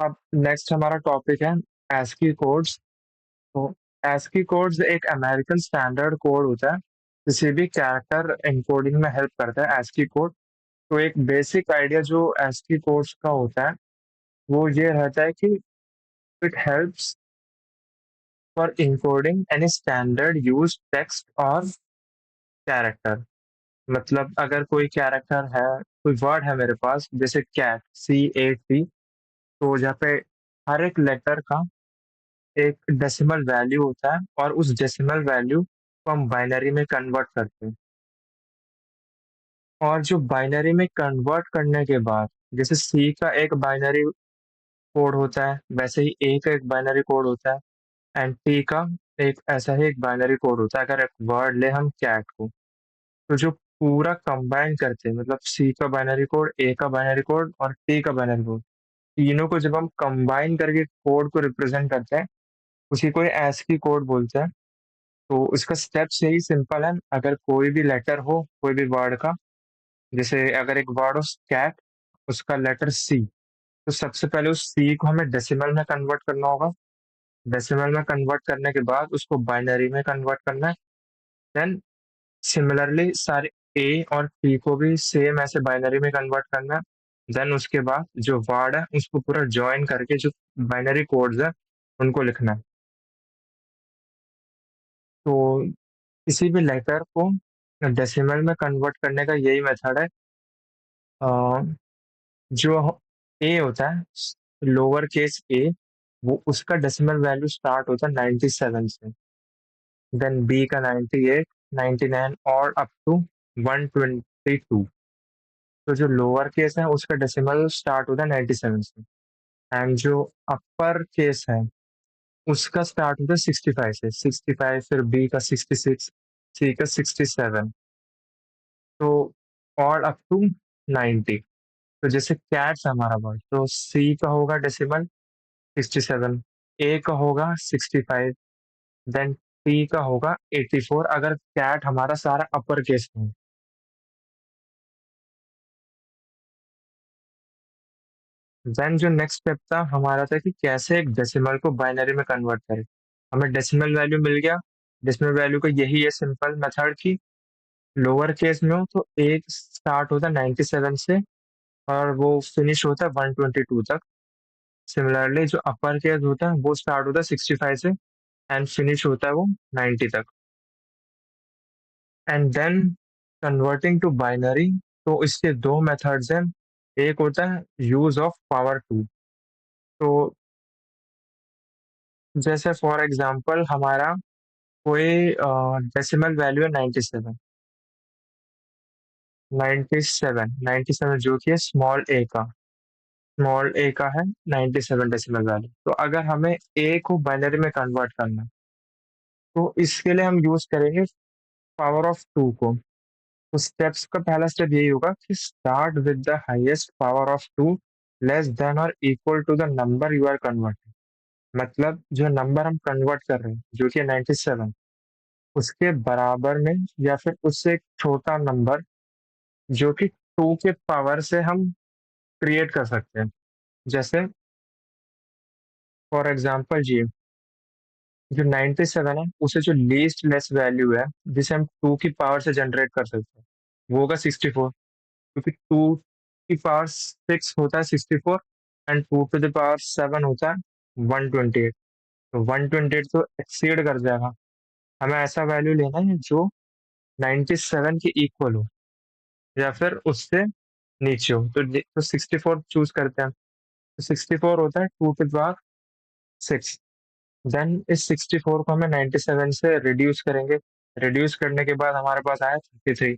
अब नेक्स्ट हमारा टॉपिक है ASCII कोड्स। तो ASCII कोड्स एक अमेरिकन स्टैंडर्ड कोड होता है, किसी भी कैरेक्टर एन्कोडिंग में हेल्प करता है ASCII कोड। तो एक बेसिक आइडिया जो ASCII कोड्स का होता है, वो ये रहता है कि it helps for encoding any standard used text और कैरेक्टर। मतलब अगर कोई कैरेक्टर है, कोई वर्ड है मेरे पास जैसे कैट, CAT, तो जहाँ पे हर एक लेटर का एक डेसिमल वैल्यू होता है और उस डेसिमल वैल्यू को हम बाइनरी में कन्वर्ट करते हैं। और जो बाइनरी में कन्वर्ट करने के बाद, जैसे सी का एक बाइनरी कोड होता है, वैसे ही ए का एक बाइनरी कोड होता है, एंड टी का एक ऐसा ही एक बाइनरी कोड होता है। अगर एक वर्ड ले हम कैट को, तो जो पूरा कंबाइन करते हैं, मतलब सी का बाइनरी कोड, ए का बाइनरी कोड और टी का बाइनरी कोड, तीनों को जब हम कंबाइन करके कोड को रिप्रेजेंट करते हैं, उसी को ASCII कोड बोलते हैं। तो इसका स्टेप्स यही सिंपल है। अगर कोई भी लेटर हो कोई भी वर्ड का, जैसे अगर एक वर्ड हो कैट, उसका लेटर सी, तो सबसे पहले उस सी को हमें डेसिमल में कन्वर्ट करना होगा। डेसिमल में कन्वर्ट करने के बाद उसको बाइनरी में कन्वर्ट करना है। देन सिमिलरली सारे ए और टी को भी सेम ऐसे बाइनरी में कन्वर्ट करना है। देन उसके बाद जो वर्ड है उसको पूरा जॉइन करके जो बाइनरी कोड्स है उनको लिखना है। तो किसी भी लेटर को डेसिमल में कन्वर्ट करने का यही मेथड है। अ, जो ए होता है, लोअर केस ए, वो उसका डेसिमल वैल्यू स्टार्ट होता है 97 से। देन बी का 98, 99 और अप टू 122। तो जो लोअर केस है उसका डेसिमल स्टार्ट होता है 97 से, एंड जो अपर केस है उसका स्टार्ट होता है 65 से। 65, फिर बी का 66, सी का 67, तो और अप टू 90। तो जैसे कैट्स हमारा वर्ड, तो सी का होगा डेसिमल 67, ए का होगा 65, देन टी का होगा 84 अगर कैट हमारा सारा अपर केस में हो। देन जो नेक्स्ट स्टेप था हमारा था कि कैसे एक डेसिमल को बाइनरी में कन्वर्ट करें। हमें डेसिमल वैल्यू मिल गया। डेसिमल वैल्यू का यही है सिंपल मेथड की, लोअर केस में हो तो एक स्टार्ट होता है 97 से और वो फिनिश होता है 122 तक। सिमिलरली जो अपर केस होता है वो स्टार्ट होता है 65 से एंड फिनिश होता है वो 90 तक। And then converting to binary, तो इसके दो मेथड्स हैं। एक होता है यूज ऑफ पावर टू। तो जैसे फॉर एग्जांपल हमारा कोई डेसिमल वैल्यू है 97, 97 जो कि है स्मॉल ए का है 97 डेसिमल वैल्यू। तो अगर हमें ए को बाइनरी में कन्वर्ट करना है, तो इसके लिए हम यूज करेंगे पावर ऑफ टू को। तो स्टेप्स का पहला स्टेप यही होगा कि start with the highest power of two less than और equal to the number you are converting. मतलब जो नंबर हम कन्वर्ट कर रहे हैं जो कि 97, उसके बराबर में या फिर उससे एक छोटा नंबर जो कि टू के पावर से हम क्रिएट कर सकते हैं। जैसे फॉर एग्जांपल जी, जो 97 है उसे जो लीस्ट लेस वैल्यू है जिसे हम टू की पावर से जनरेट कर सकते हैं, वो होगा 64। क्योंकि टू की पावर सिक्स होता है 64 and two to the power seven होता है 128। तो 128 तो एक्सीड कर जाएगा। हमें ऐसा वैल्यू लेना है जो 97 के इक्वल हो या फिर उससे नीचे हो। तो 64 चूज करते हैं। तो 64 होता है two to the power six. Then इस 64 को हमें 97 से रिड्यूस करेंगे। रिड्यूस करने के बाद हमारे पास आया 53।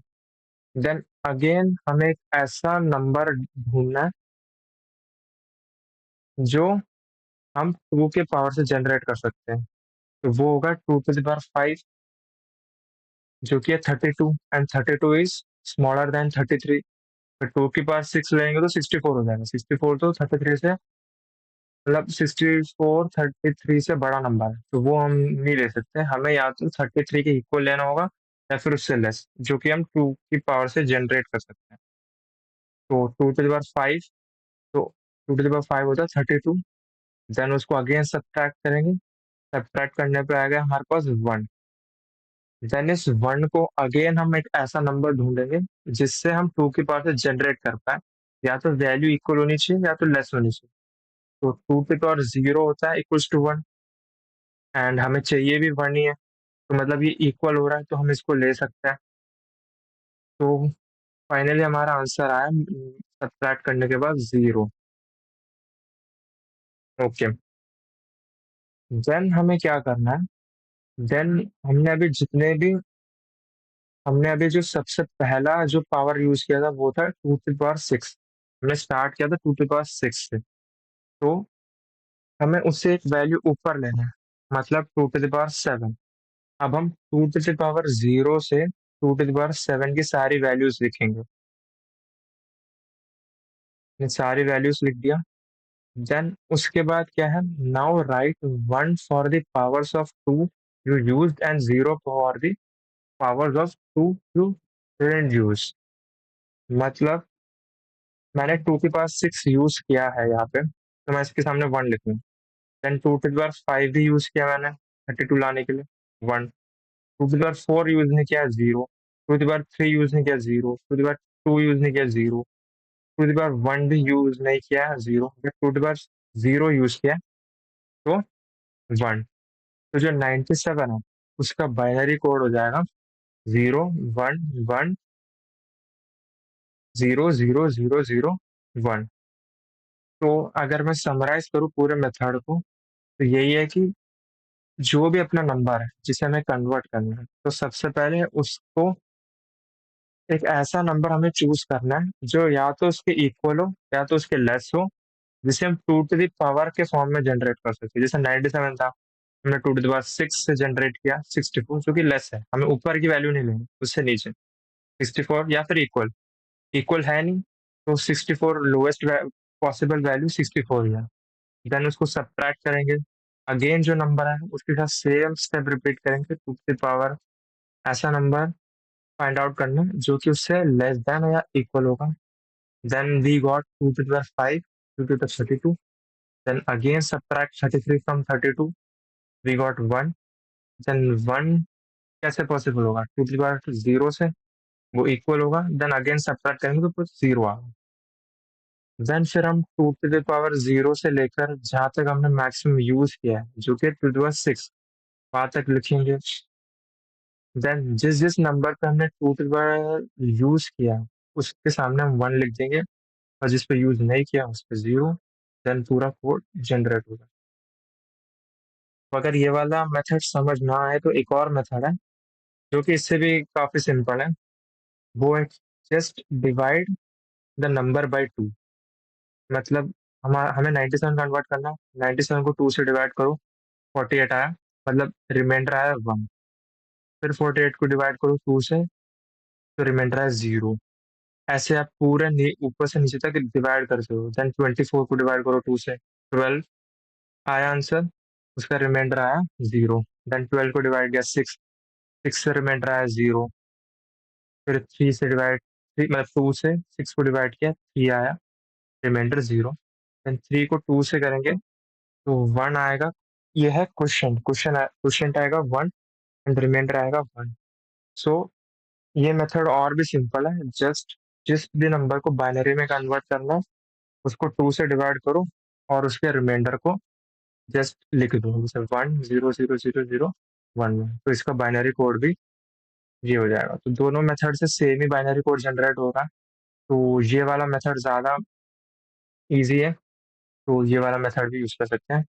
देन अगेन हमें एक ऐसा नंबर ढूंढना है जो हम टू के पावर से जनरेट कर सकते हैं। तो वो होगा two to the power five, जो कि है 32, एंड 32 इज स्मॉलर देन 33। तो टू की पावर सिक्स लेंगे तो 64 हो जाएगा। 64 तो 33 से, मतलब 64 33 से बड़ा नंबर है, तो वो हम नहीं ले सकते। हमें या तो 33 के इक्वल लेना होगा या फिर उससे लेस, जो कि हम टू की पावर से जनरेट कर सकते हैं। तो two to the power five, तो टू टू द पावर 5 होता है 32। देन उसको अगेन सब्ट्रैक्ट करेंगे, सब्ट्रैक्ट करने पे आएगा हमारे पास 1। देन इस 1 को अगेन हम एक ऐसा नंबर ढूंढेंगे जिससे हम 2 की पावर से जनरेट कर पाए। या तो वैल्यू इक्वल होनी चाहिए या तो लेस होनी चाहिए। तो 2 की पावर 0 होता है इक्वल्स टू 1, एंड हमें चाहिए भी 1 ही है, तो मतलब ये इक्वल हो रहा है तो हम इसको ले सकते हैं। तो फाइनली हमारा आंसर आया सब्ट्रैक्ट करने के बाद 0। ओके, देन हमें क्या करना है? देन हमने अभी जितने भी हमने अभी जो सबसे पहला जो पावर यूज किया था वो था 2 की पावर 6। हमने स्टार्ट किया था 2 की पावर 6 से। तो हमें उससे एक वैल्यू ऊपर लेना है, मतलब 2 की पावर 7। अब हम 2 की पावर 0 से 2 की पावर 7 की सारी वैल्यूज लिखेंगे। ये सारी वैल्यूज लिख दिया। देन उसके बाद क्या है? Now right 1 for the powers of 2 you used and 0 for the powers of 2 you didn't use. मतलब मैंने 2 की पावर 6 यूज किया है यहाँ पे, तो मैं इसके सामने 1 लिखूँ। देन 2 की पावर 5 भी यूज किया मैंने 32 लाने के लिए, 1। 2 की पावर 4 यूज नहीं किया, 0। 2 की पावर 3 यूज नहीं किया, 0। 2 की पावर 2 यूज नहीं किया, 0। 2 की पावर 1 भी यूज नहीं किया, 0। 2 की पावर 0 यूज किया, तो 1। तो जो 97 है उसका बाइनरी कोड हो जाएगा 0 1 1 0 0 0 0 1। तो अगर मैं समराइज करूँ पूरे मेथड को, तो यही है कि जो भी अपना नंबर है जिसे हमें कन्वर्ट करना है, तो सबसे पहले उसको एक ऐसा नंबर हमें चूज करना है जो या तो उसके इक्वल हो या तो उसके लेस हो, जिसे हम 2 टू द पावर के फॉर्म में जनरेट कर सकते हैं। जैसे 97 था, हमने 2 टू द पावर 6 से जनरेट किया 64, जो कि लेस है, हमें ऊपर की वैल्यू नहीं लेंगे, उससे नीचे 64 या फिर इक्वल। इक्वल है नहीं, तो 64 लोएस्ट पॉसिबल वैल्यू 64 ही है। देन उसको सब्ट्रैक्ट करेंगे, अगेन जो नंबर है उसके साथ सेम स्टेप रिपीट करेंगे, 2 टू द पावर ऐसा नंबर फाइंड आउट करना जो कि उससे लेस देन या इक्वल होगा। Then we got 2 to the power 5, 2 to the 32। Then again subtract 33 from 32, we got 1। Then 1 कैसे पॉसिबल होगा? 2 टू द पावर 0 से, वो इक्वल होगा, देन अगेन सब्ट्रैक्ट करेंगे तो कुछ 0 आएगा। देन फिर हम 2 टू द पावर 0 से लेकर जहां तक हमने मैक्सिमम यूज किया है, जो कि 2 टू द पावर 6, वहां तक लिखेंगे। देन जिस जिस नंबर पे हमने 2 टू द पावर यूज किया उसके सामने हम 1 लिख देंगे, और जिस पे यूज नहीं किया उस पे 0। देन पूरा कोड जनरेट होगा। तो अगर ये वाला मेथड समझ ना आए तो एक और मेथड है जो कि इससे भी काफी सिंपल है। वो है just divide the number by 2। मतलब हमें 97 कन्वर्ट करना है, 97 को 2 से डिवाइड करो, 48 आया, मतलब रिमाइंडर आया 1। फिर 48 को डिवाइड करो 2 से, तो रिमाइंडर आया 0। ऐसे आप पूरे ऊपर से नीचे तक डिवाइड करते हो। देन 24 को डिवाइड करो 2 से, 12 आया आंसर, उसका रिमाइंडर आया 0। देन 12 को डिवाइड किया 6, 6 से रिमाइंडर आया 0। फिर 3 से डिवाइड, मतलब 2 से 6 को डिवाइड किया, 3 आया, रिमाइंडर 0। देन 3 को 2 से करेंगे तो 1 आएगा। ये है क्वेश्चन क्वेश्चन क्वेश्चन आएगा 1, एंड रिमाइंडर आएगा 1। सो ये मेथड और भी सिंपल है। जस्ट जिस भी नंबर को बाइनरी में कन्वर्ट करना है उसको 2 से डिवाइड करो, और उसके रिमाइंडर को जस्ट लिख दो, जैसे 1 0 0 0 0 1 1। तो इसका बाइनरी कोड भी ये हो जाएगा। तो दोनों मेथड से सेम ही बाइनरी कोड जनरेट होगा। तो ये वाला मेथड ज़्यादा ईज़ी है, तो ये वाला मेथड भी यूज़ कर सकते हैं।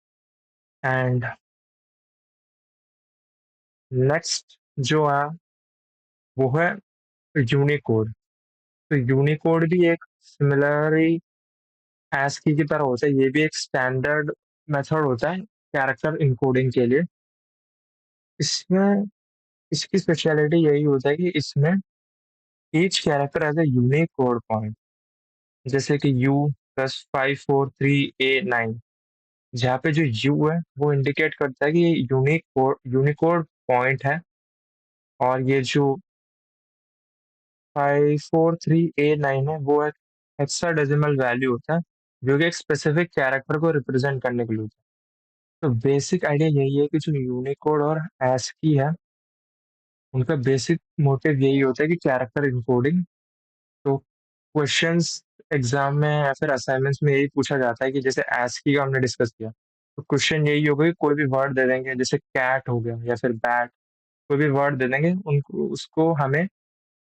एंड नेक्स्ट जो है वो है यूनिकोड। तो यूनिकोड भी एक सिमिलर ही ASCII की तरह होता है, ये भी एक स्टैंडर्ड मेथड होता है कैरेक्टर इनकोडिंग के लिए। इसमें इसकी स्पेशलिटी यही होता है कि इसमें each character as a unique code point, जैसे कि U+5438 जहाँ पे जो यू है वो इंडिकेट करता है कि ये यूनिकोड पॉइंट है। और ये जो 54389 है वो एक हेक्साडेसिमल वैल्यू होता है, जो कि एक स्पेसिफिक कैरेक्टर को रिप्रेजेंट करने के लिए होता है। तो बेसिक आइडिया यही है कि जो यूनिकोड और ASCII है, उनका बेसिक मोटिव यही होता है कि कैरेक्टर एन्कोडिंग। तो क्वेश्चंस एग्ज़ाम में या फिर असाइनमेंट्स में यही पूछा जाता है कि जैसे ASCII का हमने डिस्कस किया, तो क्वेश्चन यही होगा कि कोई भी वर्ड दे देंगे, जैसे कैट हो गया या फिर बैट, कोई भी वर्ड दे देंगे, उनको उसको हमें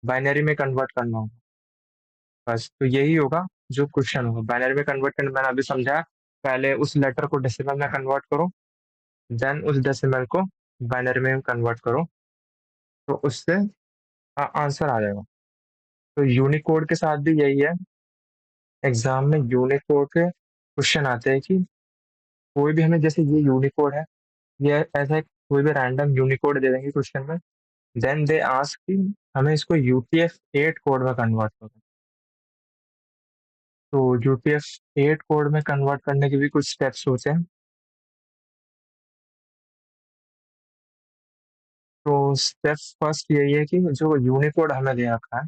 बाइनरी में कन्वर्ट करना होगा। बस, तो यही होगा जो क्वेश्चन होगा। बाइनरी में कन्वर्ट करना मैंने अभी समझाया। पहले उस लेटर को डेसिमल में कन्वर्ट करो, देन उस डेसिमल को बाइनरी में कन्वर्ट करो, तो उससे आंसर आ जाएगा। तो यूनिकोड के साथ भी यही है। एग्ज़ाम में यूनिकोड के क्वेश्चन आते हैं कि कोई भी हमें, जैसे ये यूनिकोड है, ये ऐसा एक कोई भी रैंडम यूनिकोड दे देंगे क्वेश्चन में, देन दे आस्क कि हमें इसको UTF-8 कोड में कन्वर्ट करो। तो UTF-8 कोड में कन्वर्ट करने के भी कुछ स्टेप्स होते हैं। तो स्टेप फर्स्ट यही है कि जो यूनिकोड हमें दे रखा है,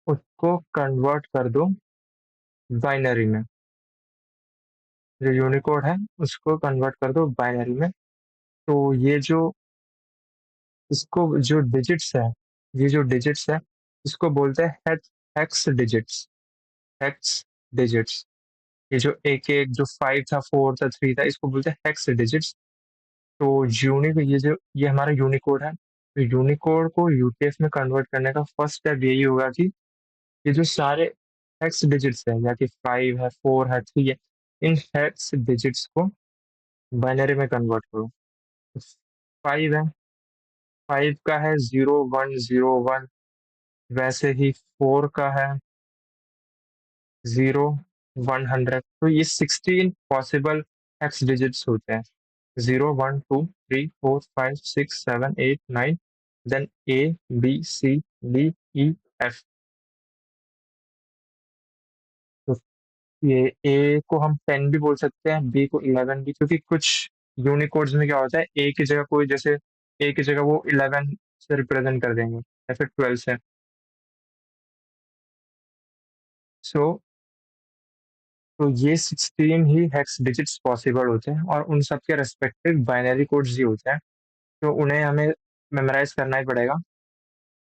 उसको कन्वर्ट कर दो बाइनरी में। जो यूनिकोड है, उसको कन्वर्ट कर दो बाइनरी में। तो ये जो इसको जो डिजिट्स है, ये जो डिजिट्स है, इसको बोलते हैं हेक्स डिजिट्स। Hex digits. ये जो एक-एक जो 5 था, 4 था, 3 था, इसको बोलते हैं हेक्स डिजिट्स। तो ये हमारा यूनिकोड है। तो यूनिकोड को यूटीएफ में कन्वर्ट करने का फर्स्ट स्टेप यही होगा कि ये जो सारे हेक्स डिजिट्स हैं, या कि 5 है, 4 है, 3 है, इन हेक्स डिजिट्स को बाइनरी में कन्वर्ट करो। 5 है, 5 का है 0101, वैसे ही 4 का है 0, 100। तो ये 16 पॉसिबल हेक्स डिजिट्स होते हैं। 0, 1, 2, 3, 4, 5, 6, 7, 8, 9, then A, B, C, D, E, F। तो ये A को हम 10 भी बोल सकते हैं, B को 11 भी, क्योंकि कुछ यूनिकोड्स में क्या होता है, A की जगह कोई, जैसे A की जगह वो 11 से रिप्रेजेंट कर देंगे या फिर 12 से। सो तो ये 16 ही हेक्स डिजिट्स पॉसिबल होते हैं, और उन सब के रेस्पेक्टिव बाइनरी कोड्स ही होते हैं। तो उन्हें हमें मेमोराइज़ करना ही पड़ेगा,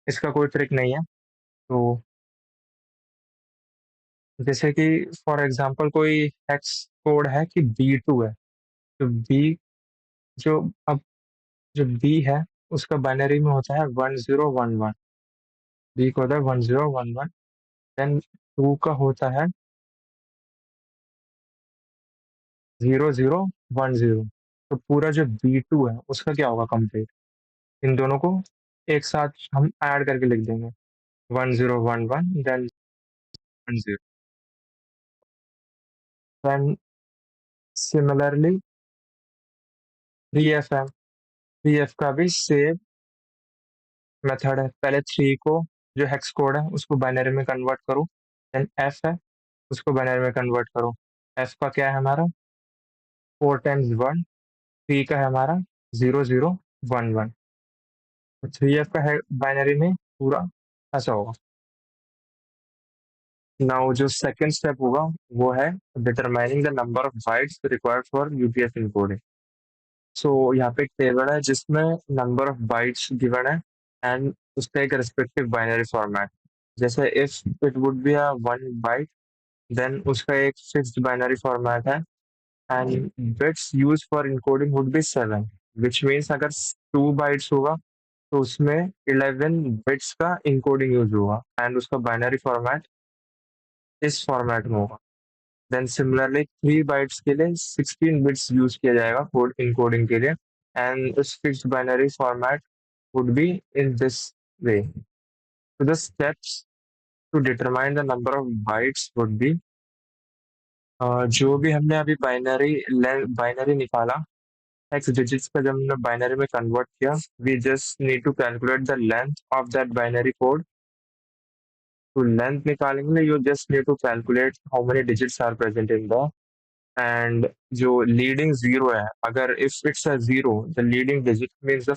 इसका कोई ट्रिक नहीं है। तो जैसे कि फॉर एग्ज़ाम्पल कोई हेक्स कोड है कि B2 है, तो बी जो अब जो बी है, उसका बाइनरी में होता है 1011। बी का होता है 1011, देन 2 का होता है 0010। तो पूरा जो B2 है, उसका क्या होगा कंप्लीट? इन दोनों को एक साथ हम ऐड करके लिख देंगे, 1011 देन 10। देन सिमिलरली 3F है, 3F का भी सेम मेथड है। पहले 3 को, जो हेक्स कोड है, उसको बाइनरी में कन्वर्ट करो, देन F है, उसको बाइनरी में कन्वर्ट करो। F का क्या है हमारा 4 टाइम्स 1, 3 का है हमारा 0011। तो 3F का है बाइनरी में पूरा ऐसा होगा। नाउ जो सेकंड स्टेप होगा, वो है determining the number of bytes required for UPF encoding. So यहाँ पे एक टेबल है जिसमें नंबर ऑफ बाइट्स गिवन है, एंड उसका एक रिस्पेक्टिव बाइनरी फॉर्मेट। जैसे if it would be a 1 byte, then उसका एक फिक्स्ड बाइनरी फॉर्मेट है, and bits used for encoding would be 7, which means अगर 2 बाइट्स होगा, तो उसमें 11 बिट्स का एन्कोडिंग यूज़ होगा, एंड उसका बाइनरी फॉर्मेट इस फॉर्मेट में होगा। देन सिमिलरली 3 बाइट्स के लिए 16 बिट्स यूज़ किया जाएगा कोड एन्कोडिंग के लिए, and this fixed binary format would be in this way. So the steps to determine the number of bytes would be, जो भी हमने अभी बाइनरी निकाला, हेक्स डिजिट्स का जब हमने बाइनरी में कन्वर्ट किया, we just need to calculate the length of that binary code. तो लेंथ निकालेंगे, you just need to calculate how many digits are present in the, and जो लीडिंग ज़ीरो है, अगर if it's a zero, the leading digit means the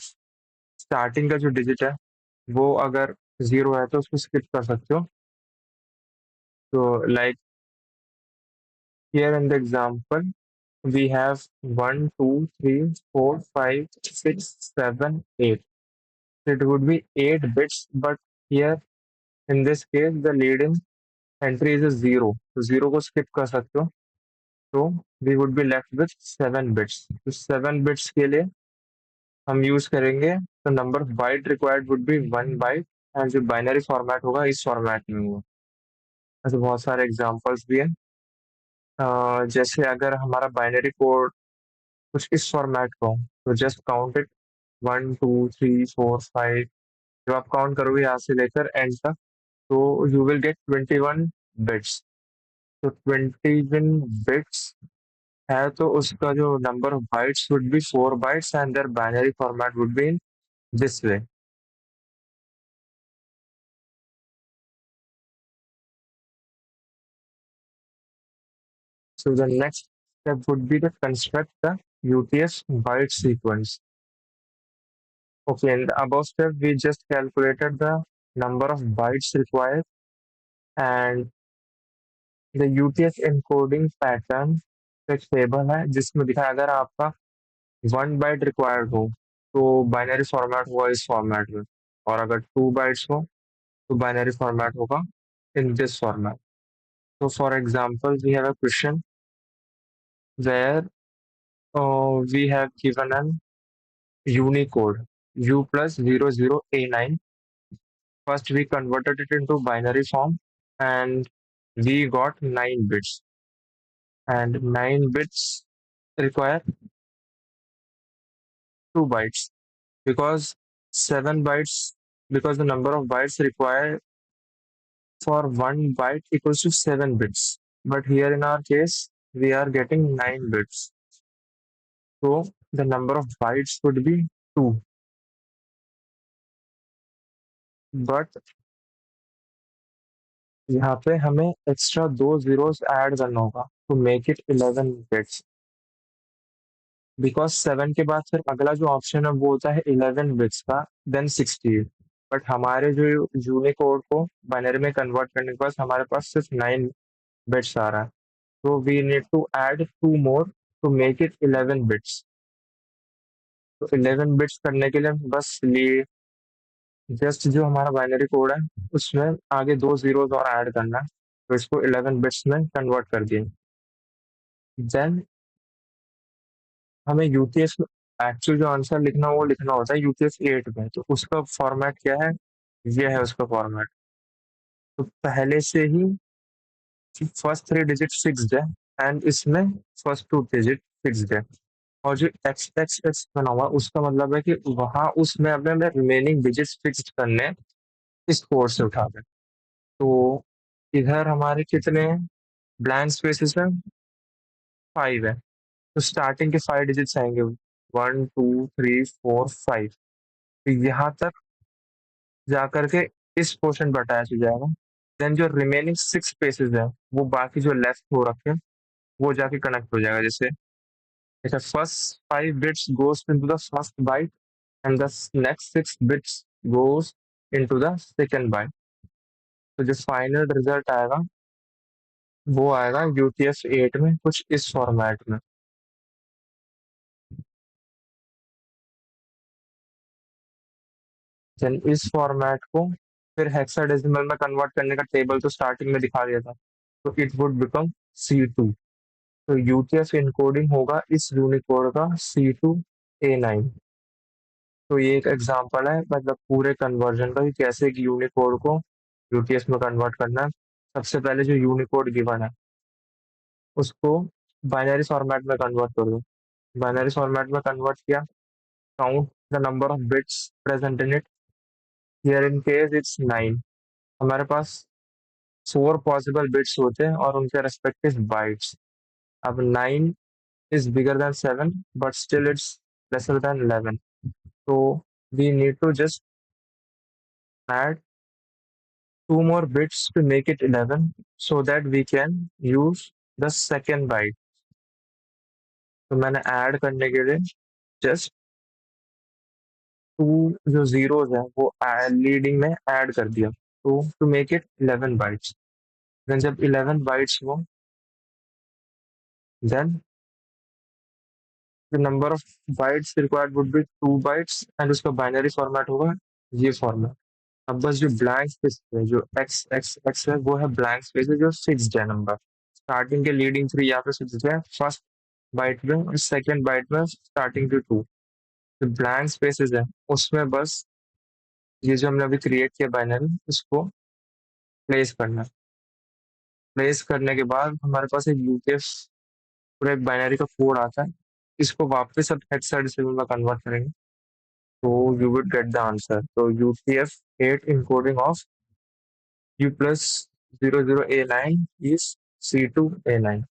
starting का जो digit है, वो अगर ज़ीरो है तो उसको स्किप कर सकते हो। तो like Here in the example, we have 1, 2, 3, 4, 5, 6, 7, 8. It would be 8 bits, but here in this case, the leading entry is a 0. तो 0 को skip कर सकते हो. तो we would be left with 7 bits. तो 7 bits के लिए हम यूज करेंगे तो number of byte required would be 1 byte and जो बाइनरी फॉर्मेट होगा इस फॉर्मेट में होगा. ऐसे बहुत सारे एग्जांपल्स भी हैं. जैसे अगर हमारा बाइनरी कोड कुछ इस फॉर्मेट का हो तो जस्ट काउंट इट 1 2 3 4 5. जब आप काउंट करोगे यहाँ से लेकर एंड तक तो यू विल गेट 21 बिट्स. तो 21 बिट्स है तो उसका जो number of bytes would be 4 bytes and their binary format would be in this way. So the next step would be to construct the UTF byte sequence. Okay, in the above step, we just calculated the number of bytes required and the UTF encoding pattern एक table है जिसमें दिखा है अगर आपका 1 bite required हो तो binary format होगा इस फॉर्मेट में और अगर 2 बाइट्स हो तो बाइनरी फॉर्मेट होगा in this format. So for example, we have a question where we have given an Unicode U plus 00A9. First, we converted it into binary form and we got 9 bits. And 9 bits require 2 bytes because 7 bytes, because the number of bytes required for 1 byte equals to 7 bits. But here in our case, we are getting 9 bits. So the number of bytes would be 2. But यहाँ पे हमें extra 2 zeros add करना होगा to make it 11 bits. Because 7 के बाद फिर अगला जो ऑप्शन है वो होता है 11 बिट्स का देन 16. बट हमारे जो यूनिकोड को बाइनरी में कन्वर्ट करने के बाद हमारे पास सिर्फ 9 बिट्स आ रहा है. तो we need to add 2 more to make it 11 bits. तो 11 बिट्स करने के लिए बस लिए जस्ट जो हमारा बाइनरी कोड है उसमें आगे 2 zeros और ऐड करना है तो इसको 11 बिट्स में कन्वर्ट कर दिए. देन हमें यूटीएस एक्चुअल जो आंसर लिखना वो लिखना होता है यूटीएस 8 में. तो उसका फॉर्मेट क्या है, ये है उसका फॉर्मेट. तो पहले से ही फर्स्ट 3 डिजिट फिक्स्ड है एंड इसमें फर्स्ट 2 डिजिट फिक्स्ड है. और जो एक्स एक्स एक्स बना हुआ उसका मतलब है कि वहां उसमें अपने रिमेनिंग डिजिट्स फिक्स्ड करने हैं इस कोड से उठाकर. तो इधर हमारे कितने ब्लैंक स्पेसेस हैं, 5 है. तो स्टार्टिंग के 5 डिजिट्स आएंगे 1 2 3 4 5. तो यहाँ तक जाकर के इस पोर्शन पर अटैच हो जाएगा. देन जो रिमेनिंग 6 स्पेसेस है वो बाकी जो लेफ्ट हो रखे हैं वो जाके कनेक्ट हो जाएगा. जैसे अच्छा first 5 bits goes into the first byte and the next 6 bits goes into the second byte. तो जो फाइनल रिजल्ट आएगा वो आएगा UTF-8 में कुछ इस फॉर्मेट में. देन इस फॉर्मेट को फिर हेक्साडेसिमल में कन्वर्ट करने का टेबल तो स्टार्टिंग में दिखा दिया था. तो इट वुड बिकम C2. तो यूटीएफ इनकोडिंग होगा इस यूनिकोड का C2A9. तो ये एक एग्जांपल है मतलब पूरे कन्वर्जन का कि कैसे एक यूनिकोड को यूटीएफ में कन्वर्ट करना है. सबसे पहले जो यूनिकोड गिवन है उसको बाइनरी फॉर्मेट में कन्वर्ट कर दो. बाइनरी फॉर्मेट में कन्वर्ट किया, count the number of bits present in it. Here in case it's 9. हमारे पास 4 पॉसिबल बिट्स होते हैं और उनके रेस्पेक्टिव बाइट्स. अब 9 is bigger than 7 but still it's lesser than 11. So we need to just add 2 more bits to make it 11 so that we can use the second byte. तो मैंने add करने के लिए जस्ट 2 जो zeros है वो leading में add कर दिया तो to make it 11 bytes. Then जब 11 बाइट्स हो Then the number of bytes required would be 2 bytes and उसका बाइनरी फॉर्मेट होगा ये फॉर्मेट। अब बस जो ब्लैंक स्पेस है, जो एक्स एक्स एक्स है, वो है ब्लैंक स्पेस है जो फिक्स्ड है नंबर। स्टार्टिंग के लीडिंग थ्री यहाँ पे फिक्स्ड है, फर्स्ट बाइट में और सेकेंड बाइट में स्टार्टिंग के टू। जो ब्लैंक स्पेसेस है उसमें बस ये जो हमने अभी क्रिएट किया बाइनरी, उसको प्लेस करना है। प्लेस करने के बाद हमारे पास एक यूटीएफ पूरा एक बाइनरी का कोड आता है। इसको वापस अब हेक्साडेसिमल में कन्वर्ट करेंगे तो you would get the answer. तो UTF 8 encoding of U plus 00A9 is C2A9।